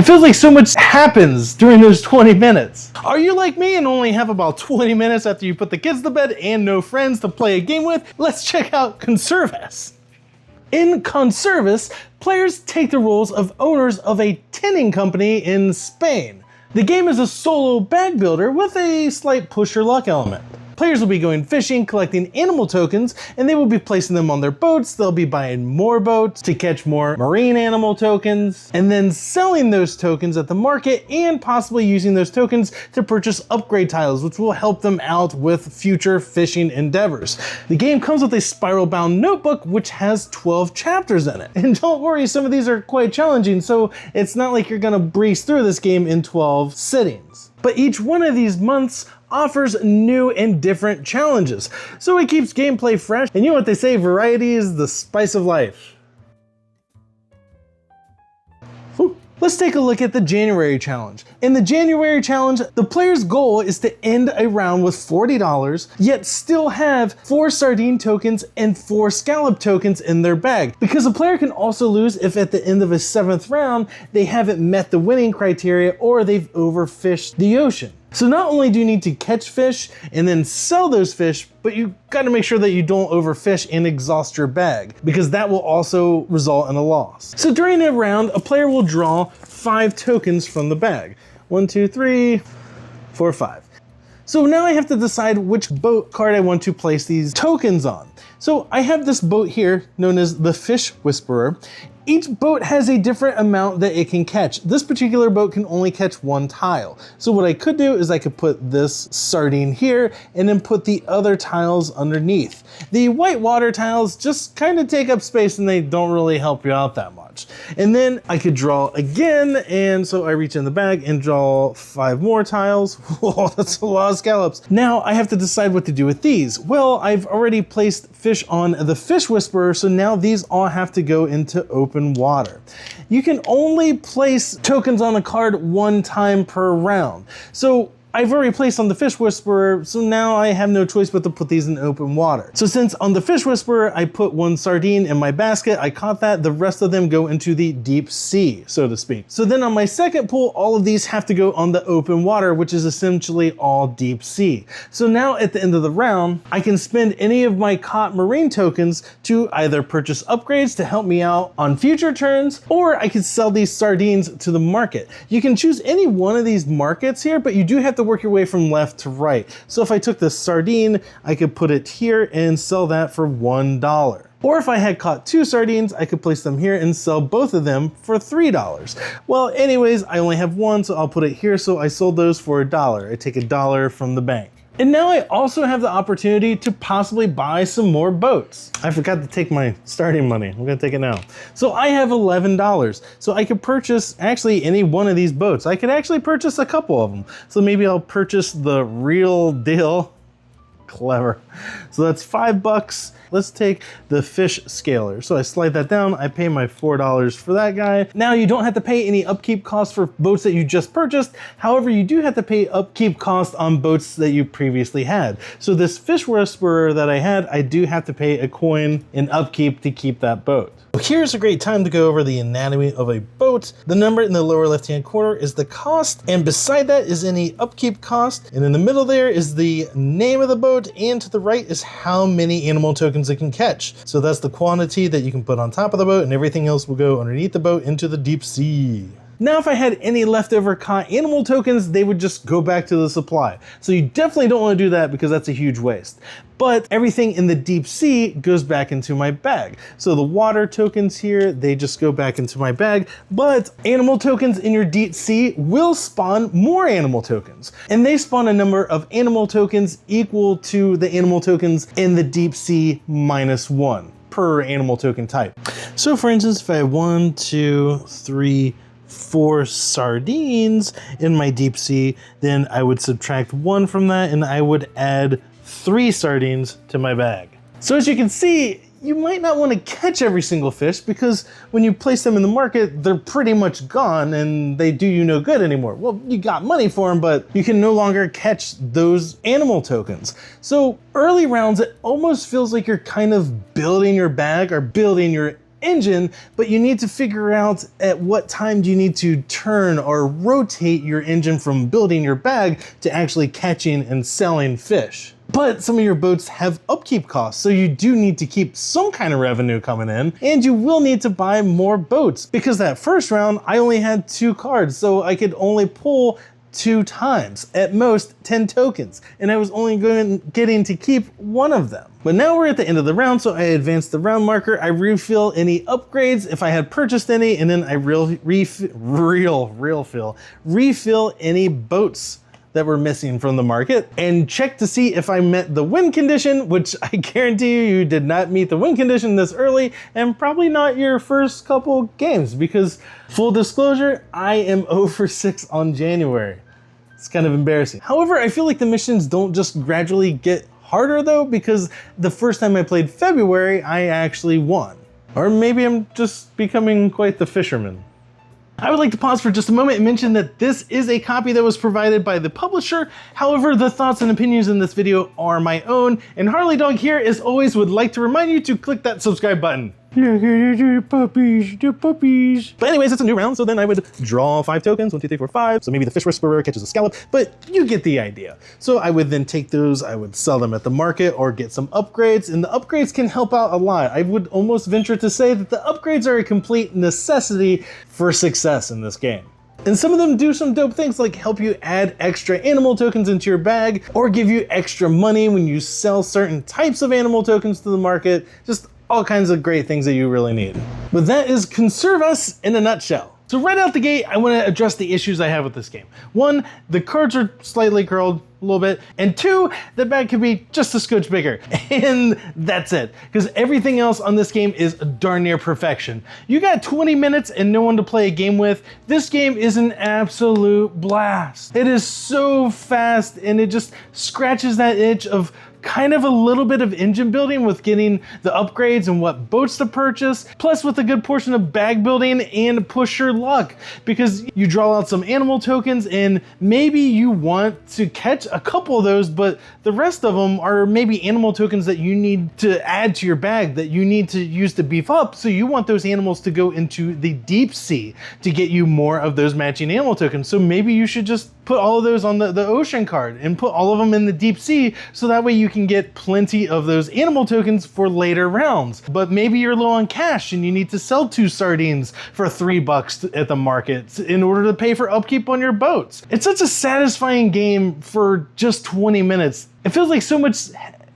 It feels like so much happens during those 20 minutes. Are you like me and only have about 20 minutes after you put the kids to bed and no friends to play a game with? Let's check out Conservas. In Conservas, players take the roles of owners of a tinning company in Spain. The game is a solo bag builder with a slight push your luck element. Players will be going fishing, collecting animal tokens, and they will be placing them on their boats. They'll be buying more boats to catch more marine animal tokens, and then selling those tokens at the market and possibly using those tokens to purchase upgrade tiles, which will help them out with future fishing endeavors. The game comes with a spiral-bound notebook, which has 12 chapters in it. And don't worry, some of these are quite challenging, so it's not like you're gonna breeze through this game in 12 sittings. But each one of these months offers new and different challenges, so it keeps gameplay fresh. And you know what they say, variety is the spice of life. Whew. Let's take a look at the January challenge. In the January challenge, the player's goal is to end a round with $40, yet still have 4 sardine tokens and 4 scallop tokens in their bag. Because a player can also lose if at the end of a 7th round, they haven't met the winning criteria or they've overfished the ocean. So not only do you need to catch fish and then sell those fish, but you gotta make sure that you don't overfish and exhaust your bag, because that will also result in a loss. So during a round, a player will draw 5 tokens from the bag. 1, 2, 3, 4, 5. So now I have to decide which boat card I want to place these tokens on. So I have this boat here known as the Fish Whisperer. Each boat has a different amount that it can catch. This particular boat can only catch 1 tile. So what I could do is I could put this sardine here and then put the other tiles underneath. The white water tiles just kind of take up space and they don't really help you out that much. And then I could draw again, and so I reach in the bag and draw 5 more tiles. Whoa, that's a lot of scallops. Now I have to decide what to do with these. Well, I've already placed fish on the Fish Whisperer, so now these all have to go into open water. You can only place tokens on a card 1 time per round. So I've already placed on the Fish Whisperer, so now I have no choice but to put these in open water. So since on the Fish Whisperer, I put 1 sardine in my basket, I caught that, the rest of them go into the deep sea, so to speak. So then on my second pool, all of these have to go on the open water, which is essentially all deep sea. So now at the end of the round, I can spend any of my caught marine tokens to either purchase upgrades to help me out on future turns, or I could sell these sardines to the market. You can choose any one of these markets here, but you do have to work your way from left to right. So if I took this sardine, I could put it here and sell that for $1. Or if I had caught 2 sardines, I could place them here and sell both of them for $3. Well, anyways, I only have 1, so I'll put it here. So I sold those for $1. I take $1 from the bank. And now I also have the opportunity to possibly buy some more boats. I forgot to take my starting money. I'm gonna take it now. So I have $11. So I could purchase actually any one of these boats. I could actually purchase a couple of them. So maybe I'll purchase the Real Deal. Clever. So that's $5. Let's take the fish scaler. So I slide that down, I pay my $4 for that guy. Now you don't have to pay any upkeep costs for boats that you just purchased. However, you do have to pay upkeep costs on boats that you previously had. So this Fish Whisperer that I had, I do have to pay a coin in upkeep to keep that boat. Here's a great time to go over the anatomy of a boat. The number in the lower left-hand corner is the cost, and beside that is any upkeep cost. And in the middle there is the name of the boat, and to the right is how many animal tokens it can catch. So that's the quantity that you can put on top of the boat, and everything else will go underneath the boat into the deep sea. Now, if I had any leftover caught animal tokens, they would just go back to the supply. So you definitely don't want to do that because that's a huge waste. But everything in the deep sea goes back into my bag. So the water tokens here, they just go back into my bag. But animal tokens in your deep sea will spawn more animal tokens. And they spawn a number of animal tokens equal to the animal tokens in the deep sea -1 per animal token type. So for instance, if I had 1, 2, 3, 4 sardines in my deep sea, then I would subtract 1 from that and I would add 3 sardines to my bag. So as you can see, you might not want to catch every single fish because when you place them in the market, they're pretty much gone and they do you no good anymore. Well, you got money for them, but you can no longer catch those animal tokens. So early rounds, it almost feels like you're kind of building your bag or building your engine, but you need to figure out at what time do you need to turn or rotate your engine from building your bag to actually catching and selling fish. But some of your boats have upkeep costs, so you do need to keep some kind of revenue coming in, and you will need to buy more boats, because that first round I only had 2 cards, so I could only pull 2 times, at most 10 tokens, and I was only getting to keep 1 of them. But now we're at the end of the round, so I advance the round marker, I refill any upgrades if I had purchased any, and then I refill any boats that were missing from the market, and check to see if I met the win condition, which I guarantee you did not meet the win condition this early, and probably not your first couple games, because full disclosure, I am 0 for 6 on January. It's kind of embarrassing. However, I feel like the missions don't just gradually get harder though, because the first time I played February, I actually won. Or maybe I'm just becoming quite the fisherman. I would like to pause for just a moment and mention that this is a copy that was provided by the publisher. However, the thoughts and opinions in this video are my own, and Harley Dog here, as always, would like to remind you to click that subscribe button. Look at the puppies, the puppies. But anyways, it's a new round, so then I would draw 5 tokens, 1, 2, 3, 4, 5. So maybe the fish whisperer catches a scallop, but you get the idea. So I would then take those, I would sell them at the market or get some upgrades, and the upgrades can help out a lot. I would almost venture to say that the upgrades are a complete necessity for success in this game. And some of them do some dope things like help you add extra animal tokens into your bag, or give you extra money when you sell certain types of animal tokens to the market. Just all kinds of great things that you really need. But that is Conservas in a nutshell. So right out the gate, I want to address the issues I have with this game. 1, the cards are slightly curled a little bit, and 2, the bag could be just a scotch bigger, and that's it. Because everything else on this game is darn near perfection. You got 20 minutes and no one to play a game with. This game is an absolute blast. It is so fast, and it just scratches that itch of kind of a little bit of engine building with getting the upgrades and what boats to purchase, plus with a good portion of bag building and push your luck, because you draw out some animal tokens and maybe you want to catch a couple of those, but the rest of them are maybe animal tokens that you need to add to your bag that you need to use to beef up. So you want those animals to go into the deep sea to get you more of those matching animal tokens. So maybe you should just put all of those on the ocean card and put all of them in the deep sea, so that way you can get plenty of those animal tokens for later rounds. But maybe you're low on cash and you need to sell 2 sardines for $3 at the market in order to pay for upkeep on your boats. It's such a satisfying game for just 20 minutes. It feels like so much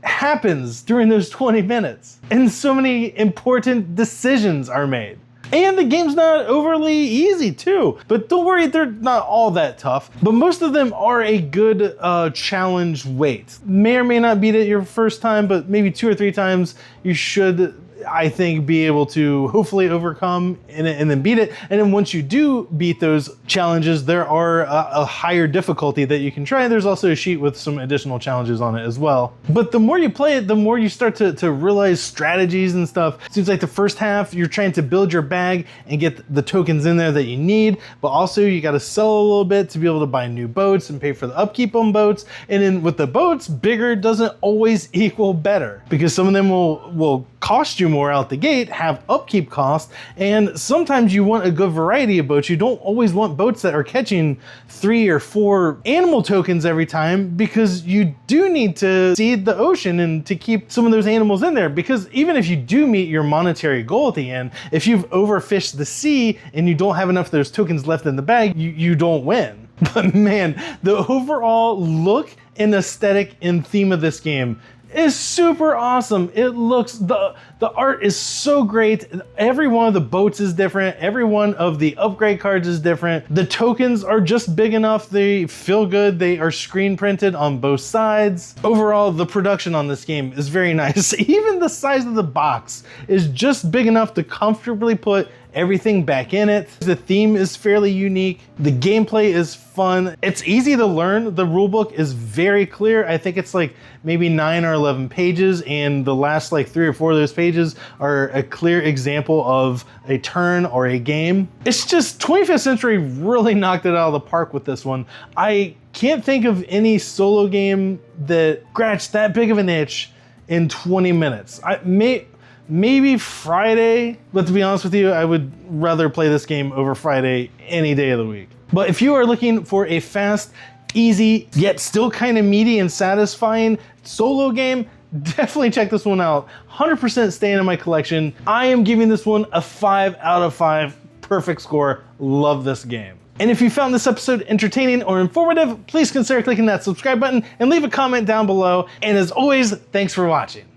happens during those 20 minutes, and so many important decisions are made. And the game's not overly easy too, but don't worry, they're not all that tough. But most of them are a good challenge weight. May or may not beat it your first time, but maybe 2 or 3 times you should, I think, be able to hopefully overcome and then beat it. And then once you do beat those challenges, there are a higher difficulty that you can try. There's also a sheet with some additional challenges on it as well. But the more you play it, the more you start to realize strategies and stuff. It seems like the first half, you're trying to build your bag and get the tokens in there that you need, but also you got to sell a little bit to be able to buy new boats and pay for the upkeep on boats. And then with the boats, bigger doesn't always equal better, because some of them will cost you more out the gate, have upkeep costs, and sometimes you want a good variety of boats. You don't always want boats that are catching 3 or 4 animal tokens every time, because you do need to seed the ocean and to keep some of those animals in there. Because even if you do meet your monetary goal at the end, if you've overfished the sea and you don't have enough of those tokens left in the bag, you don't win. But man, the overall look and aesthetic and theme of this game is super awesome. It looks, the art is so great. Every one of the boats is different. Every one of the upgrade cards is different. The tokens are just big enough. They feel good. They are screen printed on both sides. Overall, the production on this game is very nice. Even the size of the box is just big enough to comfortably put everything back in it. The theme is fairly unique. The gameplay is fun. It's easy to learn. The rulebook is very clear. I think it's like maybe 9 or 11 pages, and the last like 3 or 4 of those pages are a clear example of a turn or a game. It's just 25th Century really knocked it out of the park with this one. I can't think of any solo game that scratched that big of an itch in 20 minutes. maybe Friday, but to be honest with you, I would rather play this game over Friday any day of the week. But if you are looking for a fast, easy, yet still kind of meaty and satisfying solo game, definitely check this one out. 100% staying in my collection. I am giving this one a 5 out of 5. Perfect score. Love this game. And if you found this episode entertaining or informative, please consider clicking that subscribe button and leave a comment down below. And as always, thanks for watching.